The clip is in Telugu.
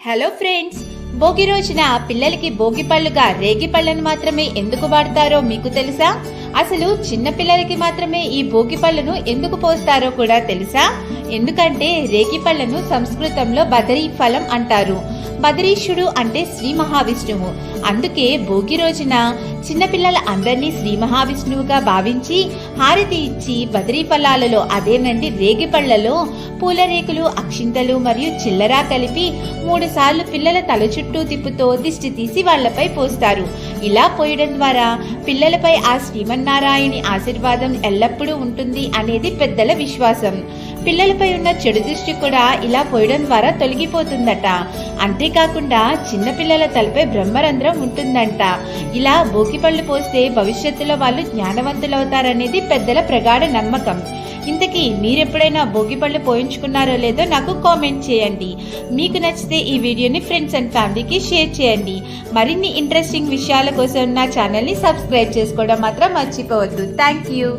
హలో ఫ్రెండ్స్, భోగి రోజున పిల్లలకి భోగి పళ్ళుగా రేగి పళ్ళను మాత్రమే ఎందుకు వాడతారో మీకు తెలుసా? అసలు చిన్న పిల్లలకి మాత్రమే ఈ భోగి పళ్ళను ఎందుకు పోస్తారో కూడా తెలుసా? ఎందుకంటే రేగి పళ్ళను సంస్కృతంలో బదరీ ఫలం అంటారు. బదరీశుడు అంటే శ్రీ మహావిష్ణువు. అందుకే భోగి రోజున చిన్నపిల్లల అందరినీ శ్రీ మహావిష్ణువుగా భావించి హారతి ఇచ్చి బదరీ ఫలాలలో అదేనండి రేగి పళ్లలో పూల రేకులు, అక్షింతలు మరియు చిల్లరా కలిపి 3 సార్లు పిల్లల తల చుట్టూ తిప్పుతో దిష్టి తీసి వాళ్లపై పోస్తారు. ఇలా పోయడం ద్వారా పిల్లలపై ఆ శ్రీమన్నారాయణి ఆశీర్వాదం ఎల్లప్పుడూ ఉంటుంది అనేది పెద్దల విశ్వాసం. పిల్లలపై ఉన్న చెడు దృష్టి కూడా ఇలా పోయడం ద్వారా తొలగిపోతుందట. అంతేకాకుండా చిన్నపిల్లల తలపై బ్రహ్మరంధ్రం ఉంటుందంట. ఇలా భోగి పళ్ళు పోస్తే భవిష్యత్తులో వాళ్ళు జ్ఞానవంతులవుతారనేది పెద్దల ప్రగాఢ నమ్మకం. ఇంతకీ మీరెప్పుడైనా భోగి పళ్ళు పోయించుకున్నారో లేదో నాకు కామెంట్ చేయండి. మీకు నచ్చితే ఈ వీడియోని ఫ్రెండ్స్ అండ్ ఫ్యామిలీకి షేర్ చేయండి. మరిన్ని ఇంట్రెస్టింగ్ విషయాల కోసం నా ఛానల్ని సబ్స్క్రైబ్ చేసుకోవడం మాత్రం మర్చిపోవద్దు. Thank you.